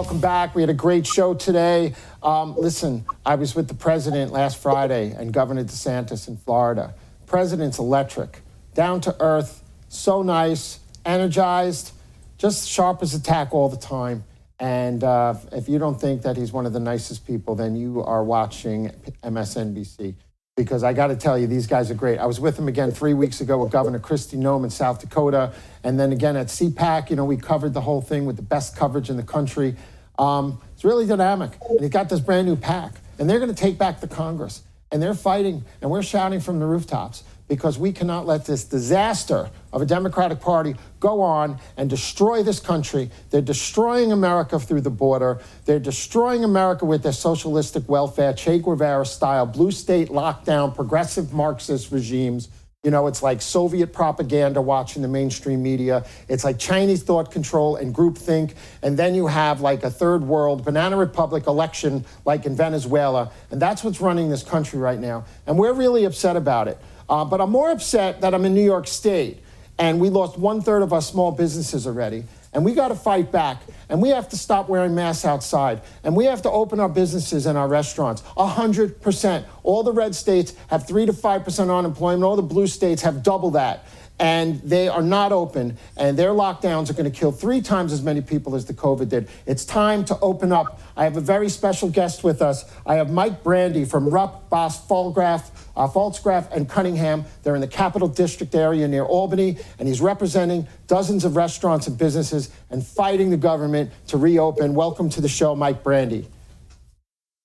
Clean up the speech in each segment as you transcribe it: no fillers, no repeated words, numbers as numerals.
welcome back. We had a great show today. Listen, I was with the president last Friday and Governor DeSantis in Florida. President's electric, down to earth, so nice, energized, just sharp as a tack all the time. And if you don't think that he's one of the nicest people, then you are watching MSNBC. Because I got to tell you, these guys are great. I was with him again 3 weeks ago with Governor Kristi Noem in South Dakota. And then again at CPAC, we covered the whole thing with the best coverage in the country. It's really dynamic. And he's got this brand new PAC. And they're going to take back the Congress. And they're fighting, and we're shouting from the rooftops, because we cannot let this disaster of a Democratic Party go on and destroy this country. They're destroying America through the border. They're destroying America with their socialistic welfare, Che Guevara style, blue state lockdown, progressive Marxist regimes. It's like Soviet propaganda watching the mainstream media. It's like Chinese thought control and groupthink. And then you have like a third world banana republic election like in Venezuela. And that's what's running this country right now. And we're really upset about it. But I'm more upset that I'm in New York State and we lost 1/3 of our small businesses already. And we got to fight back. And we have to stop wearing masks outside. And we have to open our businesses and our restaurants 100%. All the red states have 3 to 5% unemployment. All the blue states have double that. And they are not open, and their lockdowns are going to kill 3 times as many people as the COVID did. It's time to open up. I have a very special guest with us. I have Mike Brandi from Rupp, Boss, Pfalzgraf, and Cunningham. They're in the Capital District area near Albany, and he's representing dozens of restaurants and businesses and fighting the government to reopen. Welcome to the show, Mike Brandi.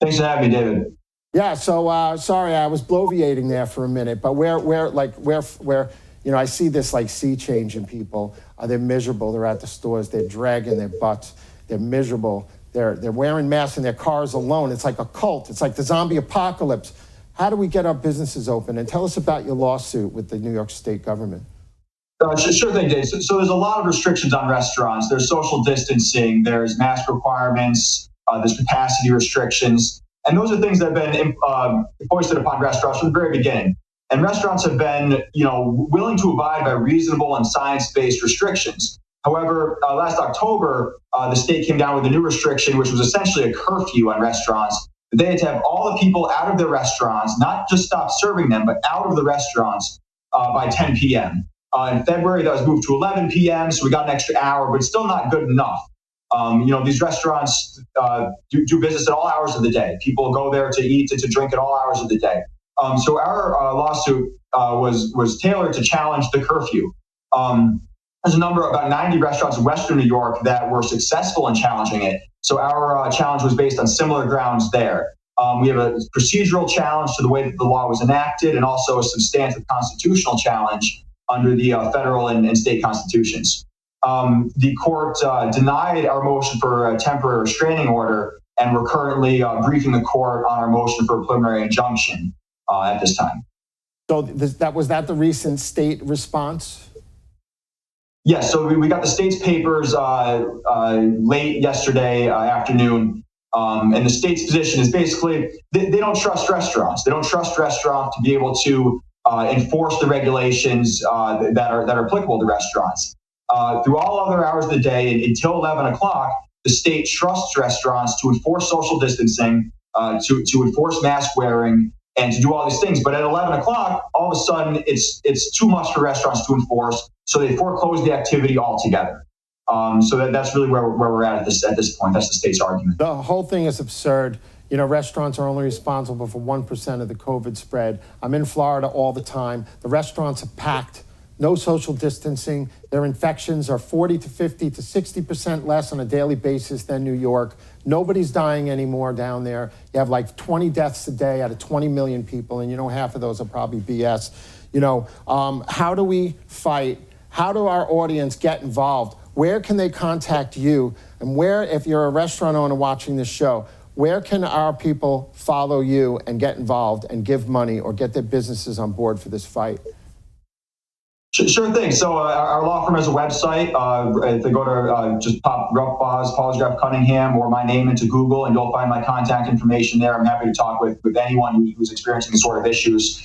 Thanks for having me, David. Yeah, so sorry, I was bloviating there for a minute, but where I see this like sea change in people. They're miserable. They're at the stores. They're dragging their butts. They're miserable. They're wearing masks in their cars alone. It's like a cult. It's like the zombie apocalypse. How do we get our businesses open? And tell us about your lawsuit with the New York State government. Sure thing, Dave. So there's a lot of restrictions on restaurants. There's social distancing. There's mask requirements. There's capacity restrictions. And those are things that have been foisted upon restaurants from the very beginning. And restaurants have been, willing to abide by reasonable and science-based restrictions. However, last October, the state came down with a new restriction, which was essentially a curfew on restaurants. They had to have all the people out of their restaurants, not just stop serving them, but out of the restaurants by 10 p.m. In February, that was moved to 11 p.m., so we got an extra hour, but still not good enough. These restaurants do business at all hours of the day. People go there to eat, to drink at all hours of the day. So our lawsuit was tailored to challenge the curfew. There's about 90 restaurants in Western New York that were successful in challenging it. So our challenge was based on similar grounds there. We have a procedural challenge to the way that the law was enacted, and also a substantive constitutional challenge under the federal and state constitutions. The court denied our motion for a temporary restraining order, and we're currently briefing the court on our motion for a preliminary injunction at this time. So was that the recent state response? Yes, so we got the state's papers late yesterday afternoon, and the state's position is basically they don't trust restaurants. They don't trust restaurants to be able to enforce the regulations that are applicable to restaurants. Through all other hours of the day until 11 o'clock, the state trusts restaurants to enforce social distancing, to enforce mask wearing, and to do all these things. But at 11 o'clock, all of a sudden, it's too much for restaurants to enforce, so they foreclose the activity altogether. So that's really where we're at this point. That's the state's argument. The whole thing is absurd. Restaurants are only responsible for 1% of the COVID spread. I'm in Florida all the time. The restaurants are packed. No social distancing. Their infections are 40 to 50 to 60% less on a daily basis than New York. Nobody's dying anymore down there. You have like 20 deaths a day out of 20 million people, and half of those are probably BS. How do we fight? How do our audience get involved? Where can they contact you? And where, if you're a restaurant owner watching this show, where can our people follow you and get involved and give money or get their businesses on board for this fight? Sure thing. So our law firm has a website. If they go to just pop Rupp, Boss, Pfalzgraf, Cunningham, or my name into Google, and you'll find my contact information there. I'm happy to talk with anyone who's experiencing these sort of issues.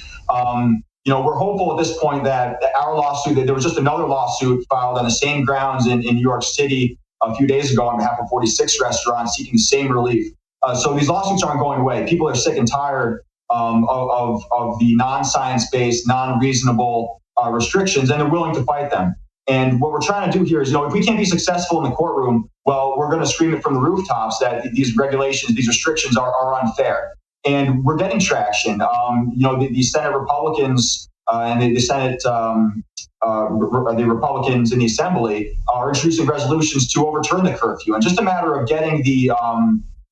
We're hopeful at this point that our lawsuit, that there was just another lawsuit filed on the same grounds in New York City a few days ago on behalf of 46 restaurants seeking the same relief. So these lawsuits aren't going away. People are sick and tired of the non-science-based, non-reasonable restrictions, and they're willing to fight them. And what we're trying to do here is, if we can't be successful in the courtroom, well, we're going to scream it from the rooftops that these regulations, these restrictions are unfair. And we're getting traction. The Senate Republicans and the Senate, the Republicans in the Assembly are introducing resolutions to overturn the curfew. And just a matter of getting the,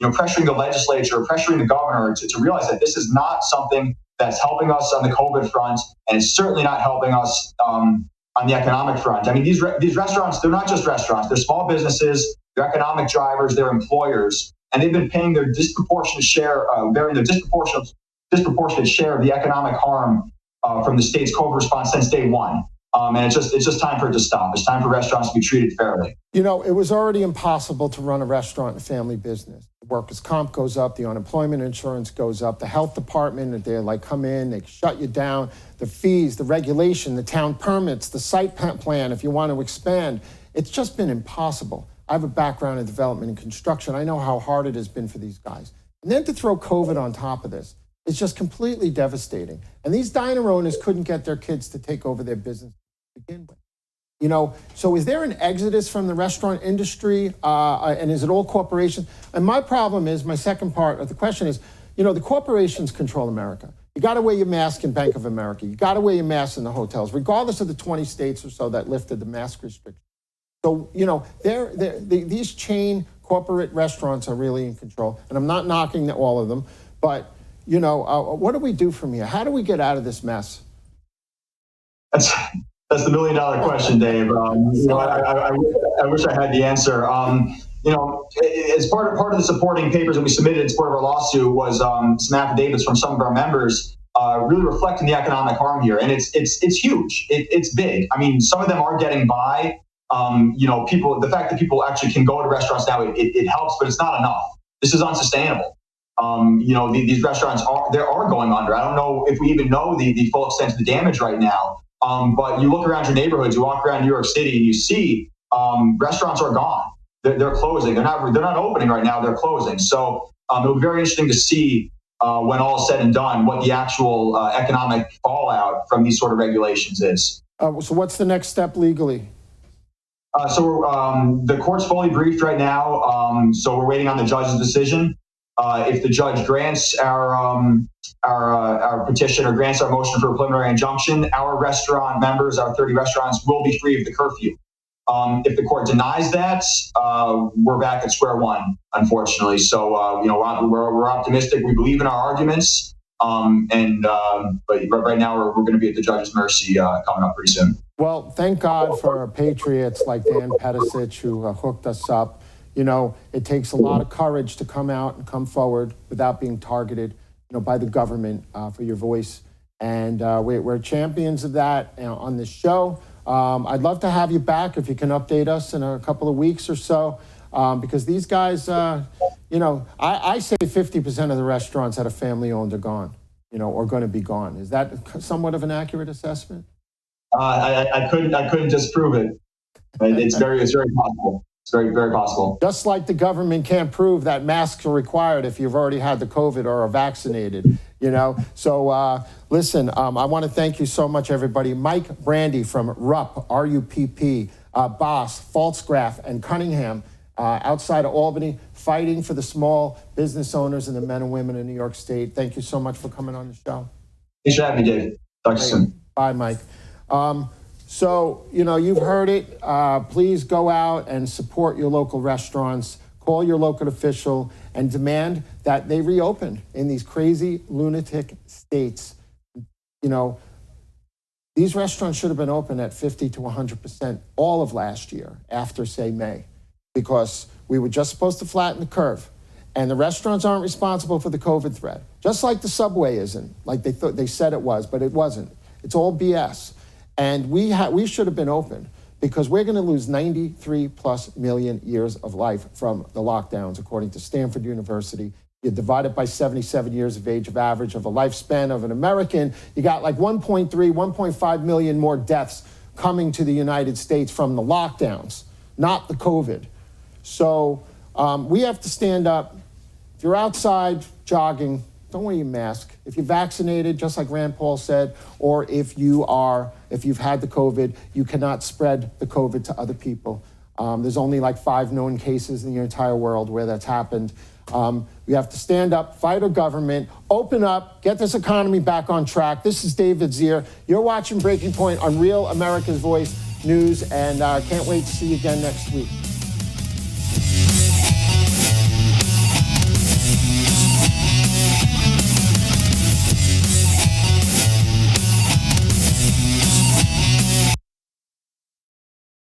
pressuring the legislature, pressuring the governor to realize that this is not something that's helping us on the COVID front, and it's certainly not helping us on the economic front. I mean, these restaurants, they're not just restaurants. They're small businesses, they're economic drivers, they're employers, and they've been paying their disproportionate share, bearing their disproportionate share of the economic harm from the state's COVID response since day one. And it's just time for it to stop. It's time for restaurants to be treated fairly. It was already impossible to run a restaurant and family business. The workers' comp goes up, the unemployment insurance goes up, the health department, they come in, they shut you down, the fees, the regulation, the town permits, the site plan if you want to expand. It's just been impossible. I have a background in development and construction. I know how hard it has been for these guys. And then to throw COVID on top of this, it's just completely devastating. And these diner owners couldn't get their kids to take over their business to begin with. So is there an exodus from the restaurant industry? And is it all corporations? And my second part of the question is, the corporations control America. You got to wear your mask in Bank of America. You got to wear your mask in the hotels, regardless of the 20 states or so that lifted the mask restriction. So, these chain corporate restaurants are really in control. And I'm not knocking all of them, but, what do we do from here? How do we get out of this mess? That's the $1 million question, Dave. I wish I had the answer. As part of the supporting papers that we submitted in support of our lawsuit was some affidavits from some of our members really reflecting the economic harm here, and it's huge. It's big. I mean, some of them are getting by. The fact that people actually can go to restaurants now, it helps, but it's not enough. This is unsustainable. These restaurants are going under. I don't know if we even know the full extent of the damage right now. But you look around your neighborhoods, you walk around New York City, and you see restaurants are gone. They're closing. They're not opening right now. They're closing. So it'll be very interesting to see when all is said and done what the actual economic fallout from these sort of regulations is. So what's the next step legally? So the court's fully briefed right now. So we're waiting on the judge's decision. If the judge grants our petition or grants our motion for a preliminary injunction, our restaurant members, our 30 restaurants, will be free of the curfew. If the court denies that, we're back at square one, unfortunately. So, we're optimistic. We believe in our arguments. But right now we're going to be at the judge's mercy coming up pretty soon. Well, thank God for patriots like Dan Pedicic who hooked us up. It takes a lot of courage to come out and come forward without being targeted, by the government for your voice. And we're champions of that on this show. I'd love to have you back if you can update us in a couple of weeks or so, because these guys, I say 50% of the restaurants that are family-owned are gone, or going to be gone. Is that somewhat of an accurate assessment? I couldn't disprove it. It's very possible. It's very, very possible. Just like the government can't prove that masks are required if you've already had the COVID or are vaccinated, So listen, I want to thank you so much, everybody. Mike Brandi from RUPP, R-U-P-P, Boss, Pfaltzgraff, and Cunningham outside of Albany, fighting for the small business owners and the men and women in New York State. Thank you so much for coming on the show. Thanks for having me, Dave. Talk to you soon. Bye, Mike. So, you've heard it. Please go out and support your local restaurants. Call your local official and demand that they reopen in these crazy lunatic states. These restaurants should have been open at 50 to 100% all of last year after, say, May, because we were just supposed to flatten the curve. And the restaurants aren't responsible for the COVID threat, just like the subway isn't, like they said it was, but it wasn't. It's all BS. And we should have been open because we're going to lose 93 plus million years of life from the lockdowns, according to Stanford University. You divide it by 77 years of age of average of a lifespan of an American, you got like 1.3, 1.5 million more deaths coming to the United States from the lockdowns, not the COVID. So we have to stand up. If you're outside jogging, don't wear your mask. If you're vaccinated, just like Rand Paul said, or if you've had the COVID, you cannot spread the COVID to other people. There's only like 5 known cases in the entire world where that's happened. We have to stand up, fight our government, open up, get this economy back on track. This is David Zere. You're watching Breaking Point on Real America's Voice News, and can't wait to see you again next week.